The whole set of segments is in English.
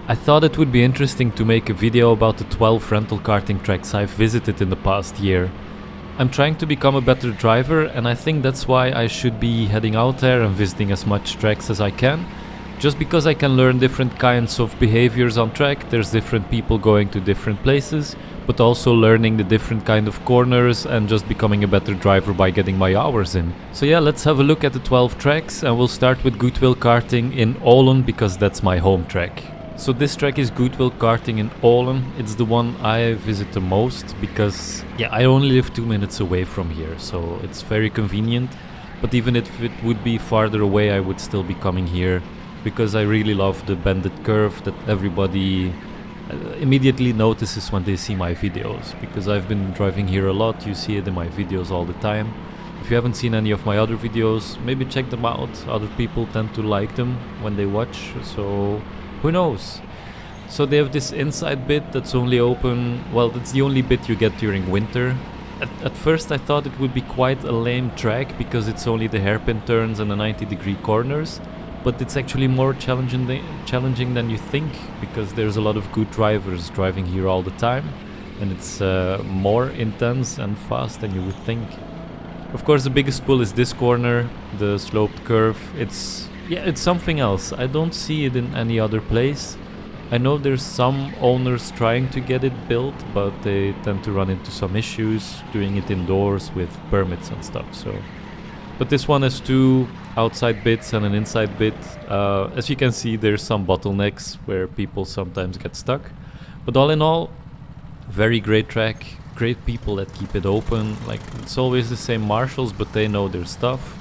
I thought it would be interesting to make a video about the 12 rental karting tracks I've visited in the past year. I'm trying to become a better driver, and I think that's why I should be heading out there and visiting as much tracks as I can. Just because I can learn different kinds of behaviors on track, there's different people going to different places, but also learning the different kind of corners and just becoming a better driver by getting my hours in. So yeah, let's have a look at the 12 tracks, and we'll start with Goodwill Karting in Olen because that's my home track. So this track is Goodwill Karting in Olen. It's the one I visit the most because I only live 2 minutes away from here, so it's very convenient. But even if it would be farther away, I would still be coming here because I really love the bended curve that everybody immediately notices when they see my videos, because I've been driving here a lot. You see it in my videos all the time. If you haven't seen any of my other videos, maybe check them out. Other people tend to like them when they watch, so who knows. So they have this inside bit that's only open, well, that's the only bit you get during winter. At first I thought it would be quite a lame track because it's only the hairpin turns and the 90-degree corners. But it's actually more challenging than you think, because there's a lot of good drivers driving here all the time, and it's more intense and fast than you would think. Of course, the biggest pull is this corner, the sloped curve. It's something else. I don't see it in any other place. I know there's some owners trying to get it built, but they tend to run into some issues doing it indoors with permits and stuff. But this one has two outside bits and an inside bit. As you can see, there's some bottlenecks where people sometimes get stuck. But all in all, very great track, great people that keep it open. Like, it's always the same marshals, but they know their stuff.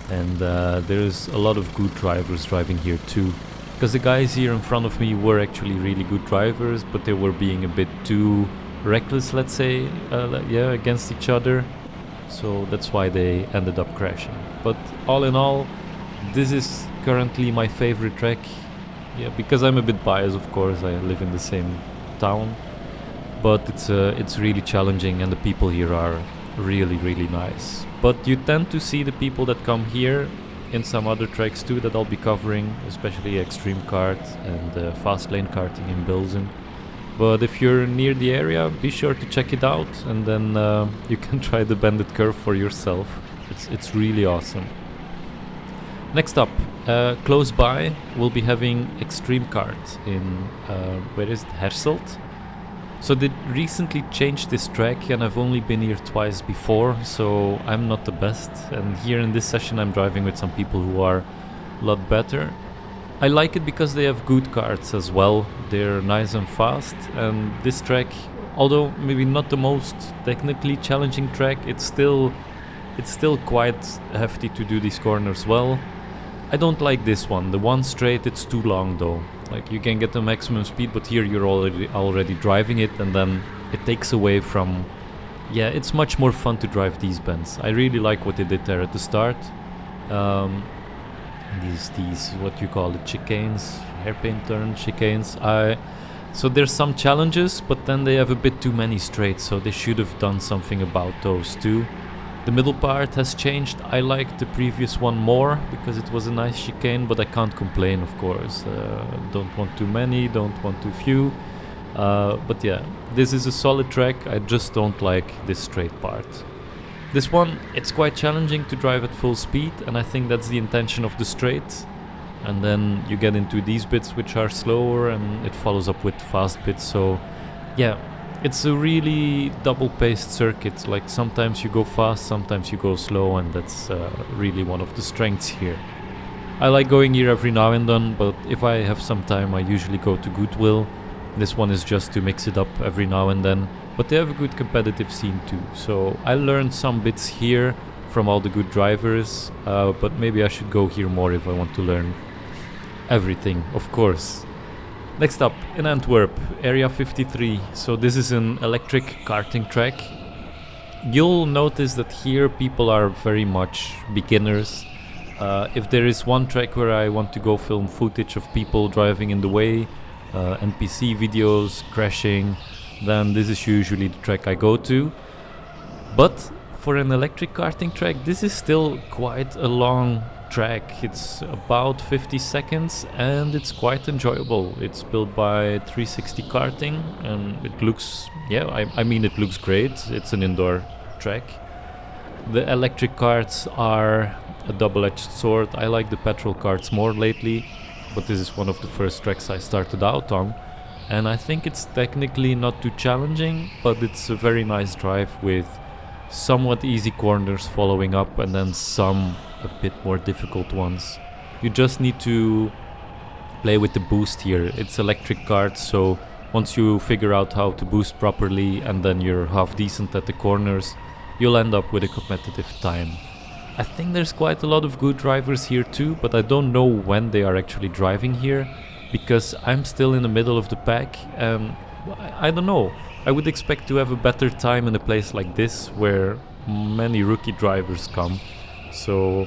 And there's a lot of good drivers driving here too. Because the guys here in front of me were actually really good drivers, but they were being a bit too reckless, let's say, against each other. So that's why they ended up crashing. But all in all, this is currently my favorite track. Yeah, because I'm a bit biased, of course. I live in the same town, but it's really challenging, and the people here are really, really nice. But you tend to see the people that come here in some other tracks too that I'll be covering, especially Extremekart and Fastlane karting in Bilzen. But if you're near the area, be sure to check it out, and then you can try the bended curve for yourself. It's really awesome. Next up, close by, we'll be having Extremekart in, where is it, Herselt? So they recently changed this track, and I've only been here twice before, so I'm not the best. And here in this session I'm driving with some people who are a lot better. I like it because they have good karts as well. They're nice and fast, and this track, although maybe not the most technically challenging track, it's still quite hefty to do these corners well. I don't like this one. The one straight, it's too long though. Like, you can get the maximum speed, but here you're already driving it, and then it takes away from... Yeah, it's much more fun to drive these bends. I really like what they did there at the start. These what you call it, chicanes, hairpin turn chicanes. So there's some challenges, but then they have a bit too many straights, so they should have done something about those too. The middle part has changed. I liked the previous one more because it was a nice chicane, but I can't complain, of course. Don't want too many, don't want too few. But yeah, this is a solid track. I just don't like this straight part. This one, it's quite challenging to drive at full speed, and I think that's the intention of the straight. And then you get into these bits which are slower, and it follows up with fast bits. So yeah, it's a really double-paced circuit. Like, sometimes you go fast, sometimes you go slow, and that's really one of the strengths here. I like going here every now and then, but if I have some time, I usually go to Goodwill. This one is just to mix it up every now and then. But they have a good competitive scene too. So I learned some bits here from all the good drivers, but maybe I should go here more if I want to learn everything, of course. Next up, in Antwerp, Area 53. So this is an electric karting track. You'll notice that here people are very much beginners. If there is one track where I want to go film footage of people driving in the way, NPC videos, crashing, then this is usually the track I go to. But for an electric karting track, this is still quite a long track. It's about 50 seconds and it's quite enjoyable. It's built by 360 Karting and it looks, I mean it looks great. It's an indoor track. The electric karts are a double-edged sword. I like the petrol karts more lately, but this is one of the first tracks I started out on. And I think it's technically not too challenging, but it's a very nice drive with somewhat easy corners following up and then some a bit more difficult ones. You just need to play with the boost here. It's electric karts, so once you figure out how to boost properly and then you're half decent at the corners, you'll end up with a competitive time. I think there's quite a lot of good drivers here too, but I don't know when they are actually driving here, because I'm still in the middle of the pack and I don't know. I would expect to have a better time in a place like this where many rookie drivers come. So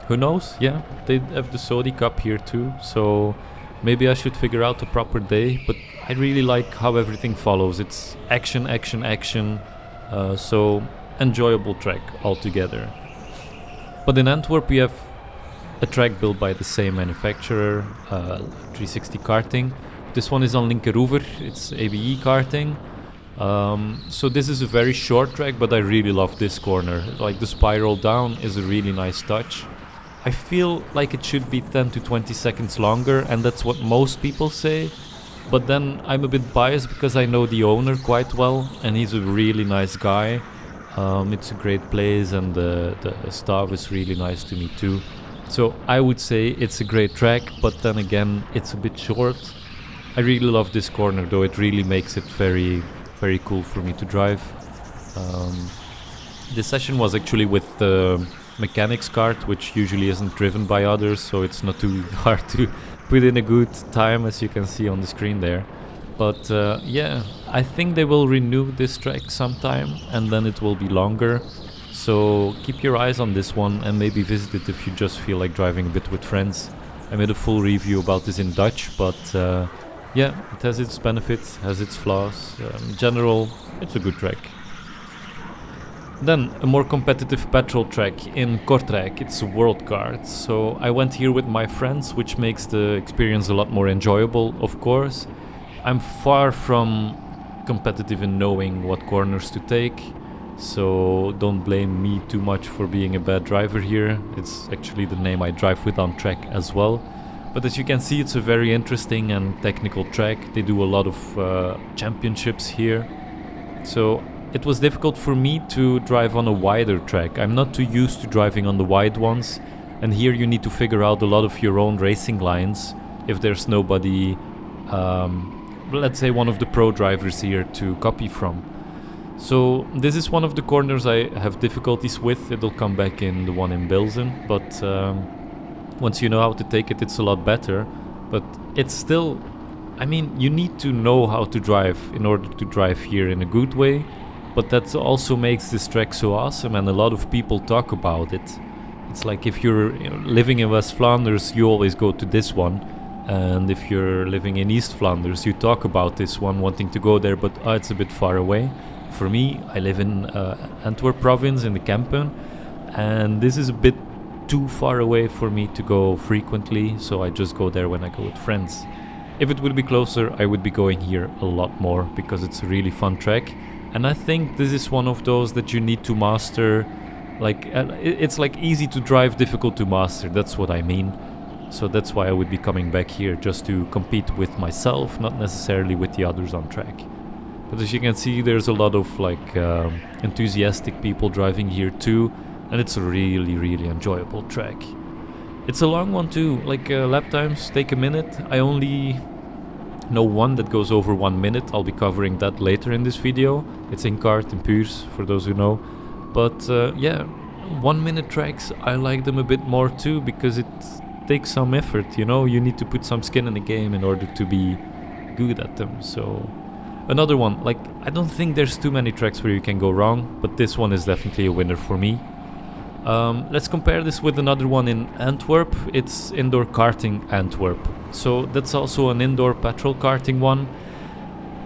who knows? Yeah, they have the Saudi Cup here too, so maybe I should figure out a proper day, but I really like how everything follows. It's action, action, action, so enjoyable track altogether. But in Antwerp we have a track built by the same manufacturer, 360 Karting. This one is on Linkeroever, it's ABE Karting. So this is a very short track, but I really love this corner. Like the spiral down is a really nice touch. I feel like it should be 10 to 20 seconds longer, and that's what most people say. But then I'm a bit biased because I know the owner quite well, and he's a really nice guy. It's a great place, and the staff is really nice to me too. So I would say it's a great track, but then again, it's a bit short. I really love this corner though, it really makes it very, very cool for me to drive. This session was actually with the mechanics kart, which usually isn't driven by others, so it's not too hard to put in a good time, as you can see on the screen there. But yeah, I think they will renew this track sometime and then it will be longer. So keep your eyes on this one and maybe visit it if you just feel like driving a bit with friends. I made a full review about this in Dutch, but yeah, it has its benefits, has its flaws. In general, it's a good track. Then a more competitive petrol track in Kortrijk. It's Worldkarts. So I went here with my friends, which makes the experience a lot more enjoyable, of course. I'm far from competitive in knowing what corners to take, so don't blame me too much for being a bad driver here. It's actually the name I drive with on track as well. But as you can see, it's a very interesting and technical track. They do a lot of championships here. So it was difficult for me to drive on a wider track. I'm not too used to driving on the wide ones. And here you need to figure out a lot of your own racing lines if there's nobody, let's say one of the pro drivers here to copy from. So this is one of the corners I have difficulties with. It'll come back in the one in Bilzen, but once you know how to take it, it's a lot better. But it's still, I mean, you need to know how to drive in order to drive here in a good way. But that also makes this track so awesome, and a lot of people talk about it. It's like if you're living in West Flanders, you always go to this one. And if you're living in East Flanders, you talk about this one, wanting to go there, but it's a bit far away. For me, I live in Antwerp province in the Kempen, and this is a bit too far away for me to go frequently, so I just go there when I go with friends. If it would be closer, I would be going here a lot more, because it's a really fun track. And I think this is one of those that you need to master. Like it's like easy to drive, difficult to master, that's what I mean. So that's why I would be coming back here, just to compete with myself, not necessarily with the others on track. But as you can see, there's a lot of like enthusiastic people driving here too, and it's a really, really enjoyable track. It's a long one too, like lap times take a minute. I only know one that goes over 1 minute. I'll be covering that later in this video. It's Inkart Puurs, for those who know. But yeah, 1 minute tracks, I like them a bit more too, because it takes some effort, you know, you need to put some skin in the game in order to be good at them. So another one, like I don't think there's too many tracks where you can go wrong, but this one is definitely a winner for me. Let's compare this with another one in Antwerp. It's Indoor Karting Antwerp. So that's also an indoor petrol karting one.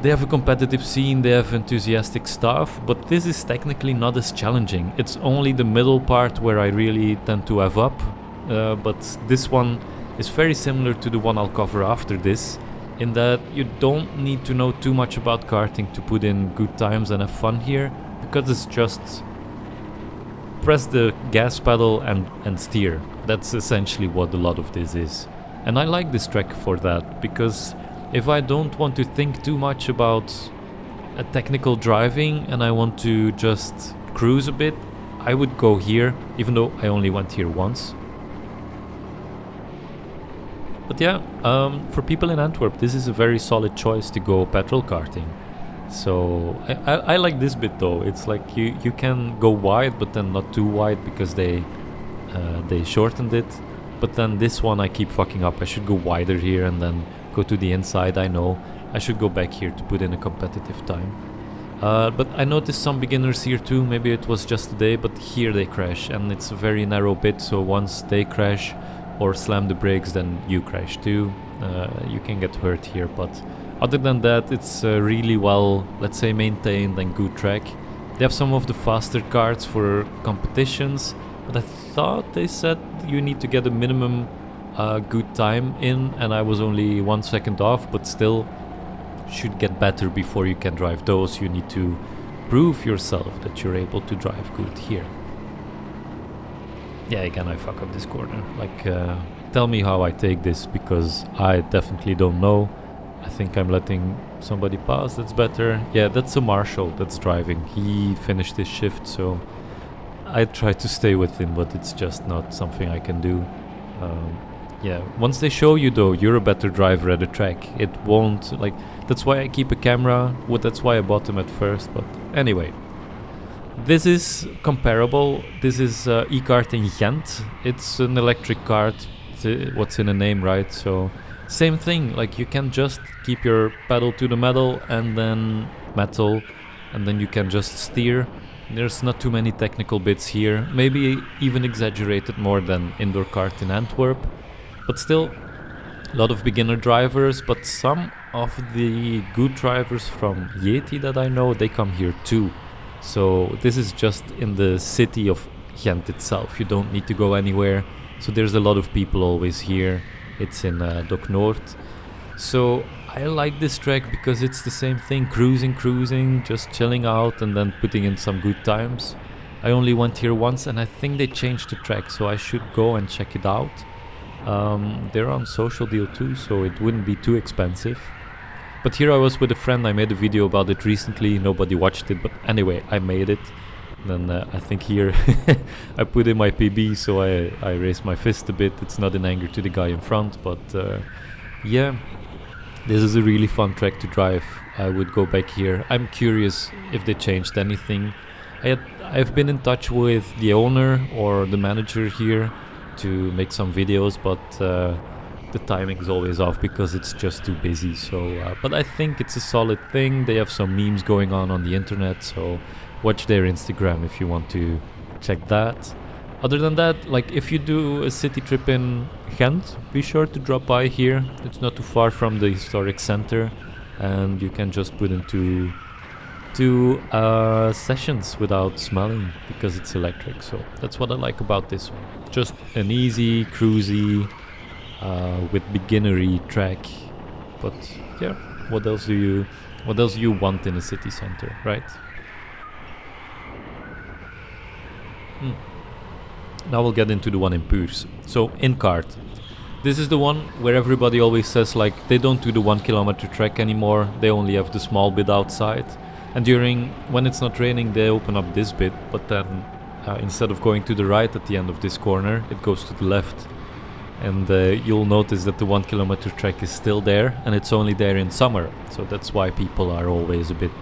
They have a competitive scene, they have enthusiastic staff, but this is technically not as challenging. It's only the middle part where I really tend to have up, but this one is very similar to the one I'll cover after this, in that you don't need to know too much about karting to put in good times and have fun here, because it's just press the gas pedal and steer. That's essentially what a lot of this is. And I like this track for that, because if I don't want to think too much about a technical driving and I want to just cruise a bit, I would go here, even though I only went here once. But yeah, for people in Antwerp, this is a very solid choice to go petrol karting. So I like this bit though. It's like you can go wide, but then not too wide because they shortened it. But then this one I keep fucking up. I should go wider here and then go to the inside. I know I should go back here to put in a competitive time. But I noticed some beginners here too. Maybe it was just today, but here they crash, and it's a very narrow bit. So once they crash or slam the brakes, then you crash too. You can get hurt here, but other than that, it's really well, let's say, maintained and good track. They have some of the faster karts for competitions, but I thought they said you need to get a minimum good time in, and I was only 1 second off, but still should get better before you can drive those. You need to prove yourself that you're able to drive good here. Yeah, again, I fuck up this corner. Like, tell me how I take this, because I definitely don't know. I think I'm letting somebody pass, that's better. Yeah, that's a marshal that's driving. He finished his shift, so I try to stay with him, but it's just not something I can do. Yeah, once they show you though, you're a better driver at the track. It won't, like, that's why I keep a camera. Well, that's why I bought them at first, but anyway. This is comparable. This is Ekart Gent. It's an electric kart. What's in the name, right? So same thing. Like, you can just keep your pedal to the metal, and then you can just steer. There's not too many technical bits here. Maybe even exaggerated more than indoor kart in Antwerp, but still a lot of beginner drivers. But some of the good drivers from Yeti that I know, they come here too. So this is just in the city of Gent itself. You don't need to go anywhere. So there's a lot of people always here. It's in Dok Noord. So I like this track because it's the same thing. Cruising, just chilling out and then putting in some good times. I only went here once, and I think they changed the track, so I should go and check it out. They're on social deal too, so it wouldn't be too expensive. But here I was with a friend. I made a video about it recently. Nobody watched it, but anyway, I made it. Then I think here I put in my PB, so I raised my fist a bit. It's not in anger to the guy in front, but yeah, this is a really fun track to drive. I would go back here. I'm curious if they changed anything. I've been in touch with the owner or the manager here to make some videos, but the timing is always off because it's just too busy. So but I think it's a solid thing. They have some memes going on the internet, so watch their Instagram if you want to check that. Other than that, like, if you do a city trip in Gent, be sure to drop by here. It's not too far from the historic center, and you can just put into two sessions without smelling because it's electric. So that's what I like about this one. Just an easy, cruisy, with beginnery track. But yeah, what else do you want in a city center, right? Now we'll get into the one in Puurs. So Inkart. This is the one where everybody always says, like, they don't do the 1 kilometer track anymore. They only have the small bit outside. And when it's not raining, they open up this bit. But then instead of going to the right at the end of this corner, it goes to the left. And you'll notice that the 1 kilometer track is still there, and it's only there in summer. So that's why people are always a bit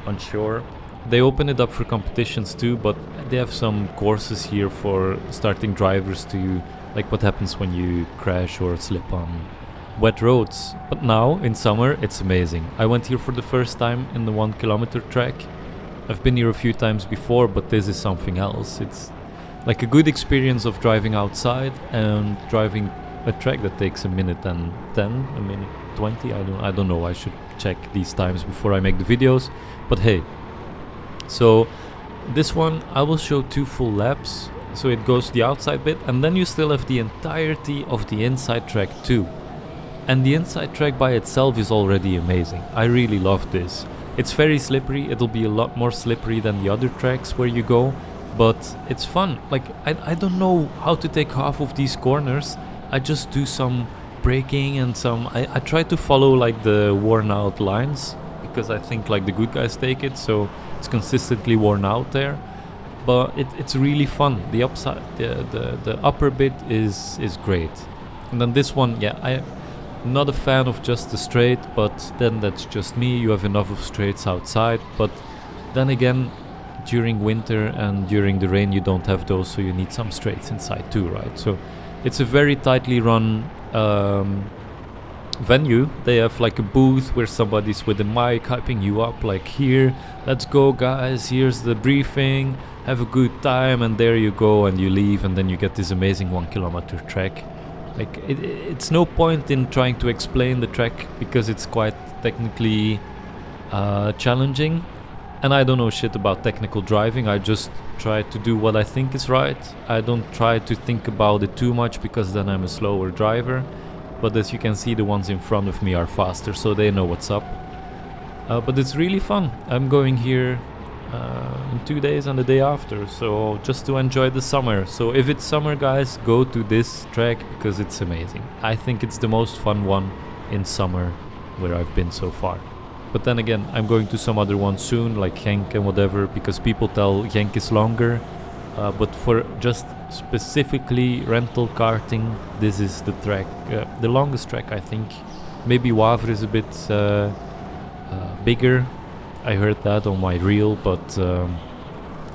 unsure. They open it up for competitions too, but they have some courses here for starting drivers to, like, what happens when you crash or slip on wet roads. But now in summer it's amazing. I went here for the first time in the 1 kilometer track. I've been here a few times before, but this is something else. It's like a good experience of driving outside and driving a track that takes a minute and 10, a minute 20. I don't know. I should check these times before I make the videos. But hey, so this one I will show 2 full laps. So it goes the outside bit, and then you still have the entirety of the inside track too. And the inside track by itself is already amazing. I really love this. It's very slippery. It'll be a lot more slippery than the other tracks where you go, but it's fun. Like, I don't know how to take half of these corners. I just do some braking and I try to follow like the worn out lines, because I think like the good guys take it, so it's consistently worn out there. But it's really fun. The upside, the upper bit is great. And then this one, yeah, I'm not a fan of just the straight, but then that's just me. You have enough of straights outside, but then again, during winter and during the rain you don't have those, so you need some straights inside too, right? So it's a very tightly run venue. They have like a booth where somebody's with a mic hyping you up, like, here, let's go guys, here's the briefing, have a good time, and there you go, and you leave, and then you get this amazing 1 kilometer track. Like, it's no point in trying to explain the track, because it's quite technically challenging, and I don't know shit about technical driving. I just try to do what I think is right. I don't try to think about it too much, because then I'm a slower driver. But as you can see, the ones in front of me are faster, so they know what's up. But it's really fun. I'm going here in 2 days and the day after, so just to enjoy the summer. So if it's summer, guys, go to this track, because it's amazing. I think it's the most fun one in summer where I've been so far. But then again, I'm going to some other ones soon, like Genk and whatever, because people tell Genk is longer. But for just specifically rental karting, this is the track, the longest track, I think. Maybe Wavre is a bit bigger. I heard that on my reel, but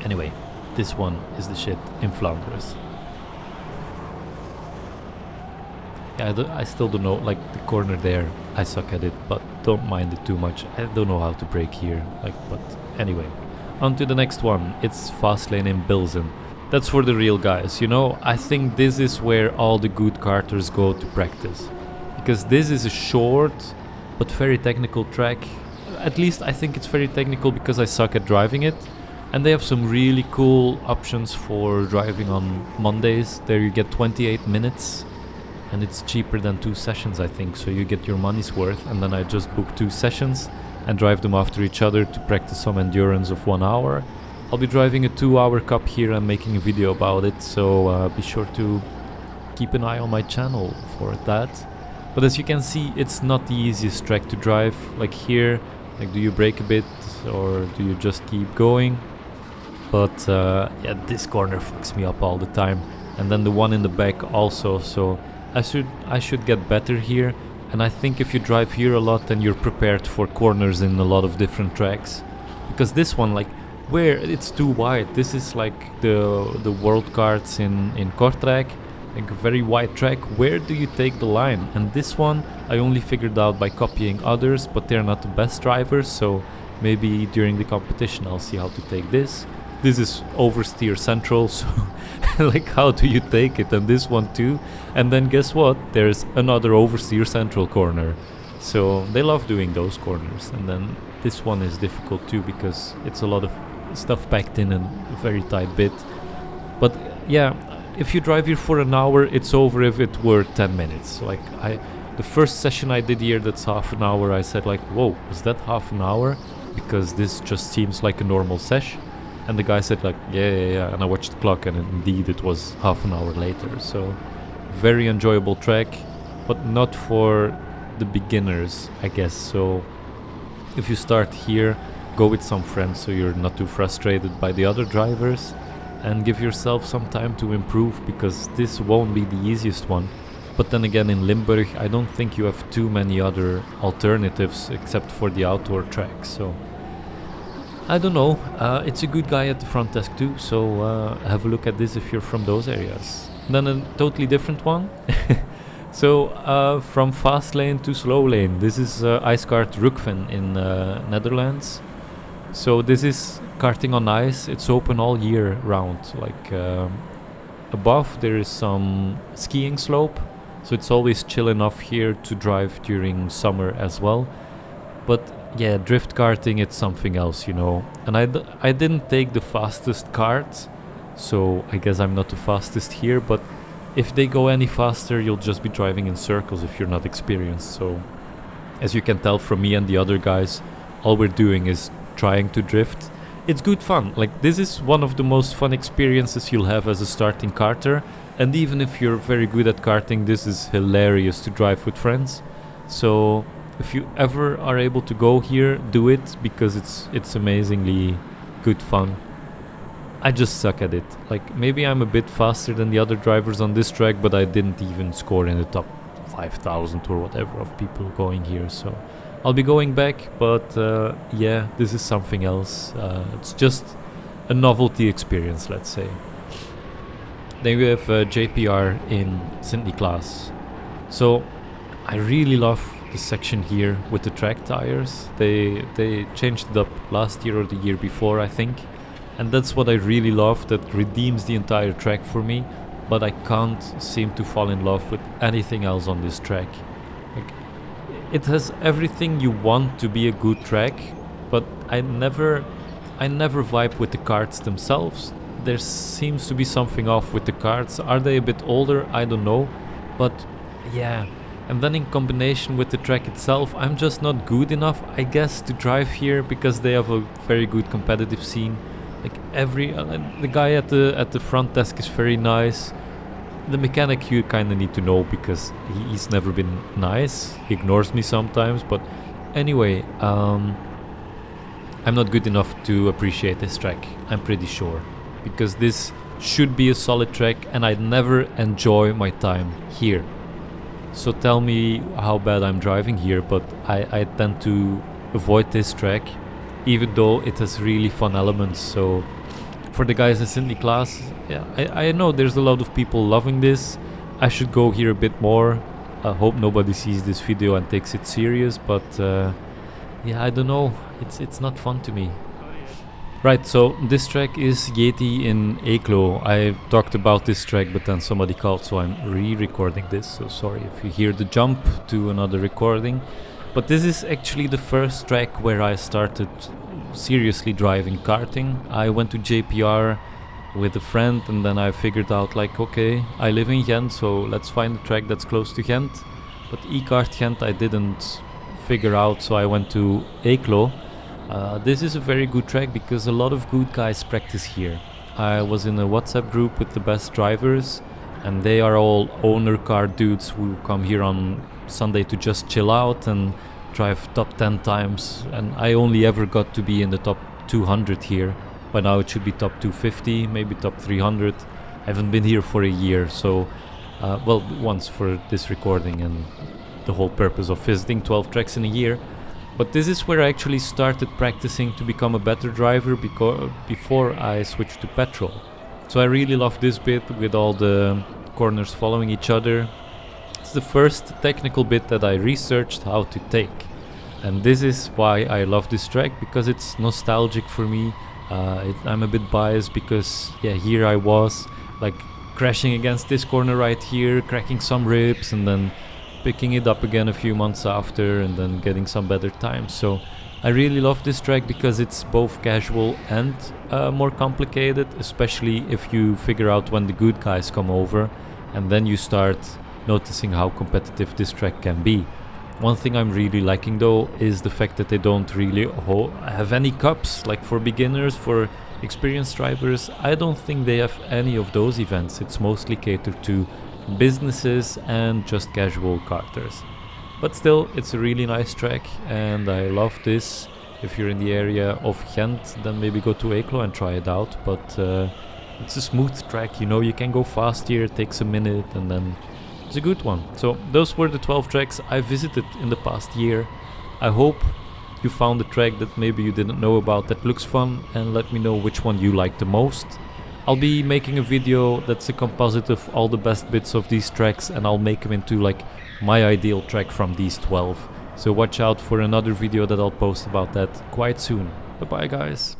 anyway, this one is the shit in Flanders. Yeah, I still don't know, like the corner there, I suck at it, but don't mind it too much. I don't know how to brake here, but anyway. On to the next one. It's Fastlane in Bilzen. That's for the real guys, you know. I think this is where all the good karters go to practice, because this is a short but very technical track. At least I think it's very technical, because I suck at driving it. And they have some really cool options for driving on Mondays. There you get 28 minutes, and it's cheaper than 2 sessions, I think, so you get your money's worth. And then I just book 2 sessions and drive them after each other to practice some endurance of 1 hour. I'll be driving a 2-hour cup here and making a video about it, so be sure to keep an eye on my channel for that. But as you can see, it's not the easiest track to drive. Like here, like, do you brake a bit or do you just keep going? But yeah, this corner fucks me up all the time, and then the one in the back also. So I should get better here. And I think if you drive here a lot, then you're prepared for corners in a lot of different tracks. Because this one, like, where it's too wide. This is like the Worldkarts in Kortrijk, like a very wide track. Where do you take the line? And this one I only figured out by copying others, but they're not the best drivers, so maybe during the competition I'll see how to take this. This is oversteer central, so like, how do you take it? And this one too. And then guess what? There's another oversteer central corner. So they love doing those corners. And then this one is difficult too, because it's a lot of stuff packed in a very tight bit. But yeah, if you drive here for an hour, it's over if it were 10 minutes. Like, the first session I did here, that's half an hour, I said like, whoa, is that half an hour? Because this just seems like a normal sesh. And the guy said like, yeah. And I watched the clock, and indeed it was half an hour later. So very enjoyable track, but not for the beginners, I guess. So if you start here, go with some friends so you're not too frustrated by the other drivers, and give yourself some time to improve, because this won't be the easiest one. But then again, in Limburg, I don't think you have too many other alternatives except for the outdoor tracks. So I don't know. It's a good guy at the front desk too, so have a look at this if you're from those areas. Then a totally different one. So from fast lane to slow lane, this is Icekart Rucphen in Netherlands. So this is karting on ice. It's open all year round. Like above there is some skiing slope, so it's always chill enough here to drive during summer as well. But yeah, drift karting, it's something else, you know. And I didn't take the fastest karts, so I guess I'm not the fastest here, but if they go any faster, you'll just be driving in circles if you're not experienced. So as you can tell from me and the other guys, all we're doing is trying to drift. It's good fun. Like, this is one of the most fun experiences you'll have as a starting karter. And even if you're very good at karting, this is hilarious to drive with friends. So if you ever are able to go here, do it, because it's amazingly good fun. I just suck at it. Like, maybe I'm a bit faster than the other drivers on this track, but I didn't even score in the top 5,000 or whatever of people going here. So I'll be going back, but yeah, this is something else. It's just a novelty experience, let's say. Then we have JPR in Sint-Niklaas. So I really love the section here with the track tires. They changed it up last year or the year before, I think. And that's what I really love, that redeems the entire track for me. But I can't seem to fall in love with anything else on this track. Like, it has everything you want to be a good track, but I never vibe with the karts themselves. There seems to be something off with the karts. Are they a bit older? I don't know. But yeah. And then in combination with the track itself, I'm just not good enough, I guess, to drive here, because they have a very good competitive scene. Like, the guy at the front desk is very nice. The mechanic you kind of need to know, because he's never been nice. He ignores me sometimes, but anyway, I'm not good enough to appreciate this track, I'm pretty sure, because this should be a solid track and I'd never enjoy my time here. So tell me how bad I'm driving here, but I tend to avoid this track, even though it has really fun elements. So for the guys in Sint-Niklaas, yeah, I know there's a lot of people loving this. I should go here a bit more. I hope nobody sees this video and takes it serious, but yeah, I don't know, it's not fun to me. Right, so this track is Yeti Eeklo. I talked about this track, but then somebody called, so I'm re-recording this. So sorry if you hear the jump to another recording. But this is actually the first track where I started seriously driving karting. I went to JPR with a friend, and then I figured out, like, okay, I live in Gent, so let's find a track that's close to Gent. But Ekart Gent I didn't figure out, so I went to Eeklo. This is a very good track because a lot of good guys practice here. I was in a WhatsApp group with the best drivers, and they are all owner car dudes who come here on Sunday to just chill out and drive top 10 times, and I only ever got to be in the top 200 here. By now it should be top 250, maybe top 300. I haven't been here for a year, so well, once for this recording and the whole purpose of visiting 12 tracks in a year. But this is where I actually started practicing to become a better driver before I switched to petrol. So I really love this bit with all the corners following each other. It's the first technical bit that I researched how to take. And this is why I love this track, because it's nostalgic for me. I'm a bit biased because, yeah, here I was, like, crashing against this corner right here, cracking some ribs, and then picking it up again a few months after, and then getting some better times. So I really love this track because it's both casual and more complicated, especially if you figure out when the good guys come over, and then you start noticing how competitive this track can be. One thing I'm really liking though is the fact that they don't really have any cups, like for beginners, for experienced drivers. I don't think they have any of those events. It's mostly catered to businesses and just casual karters. But still, it's a really nice track and I love this. If you're in the area of Gent, then maybe go to Eeklo and try it out. But it's a smooth track, you know, you can go fast here, it takes a minute, and then it's a good one. So those were the 12 tracks I visited in the past year. I hope you found a track that maybe you didn't know about that looks fun, and let me know which one you like the most. I'll be making a video that's a composite of all the best bits of these tracks, and I'll make them into like my ideal track from these 12. So watch out for another video that I'll post about that quite soon. Bye bye guys.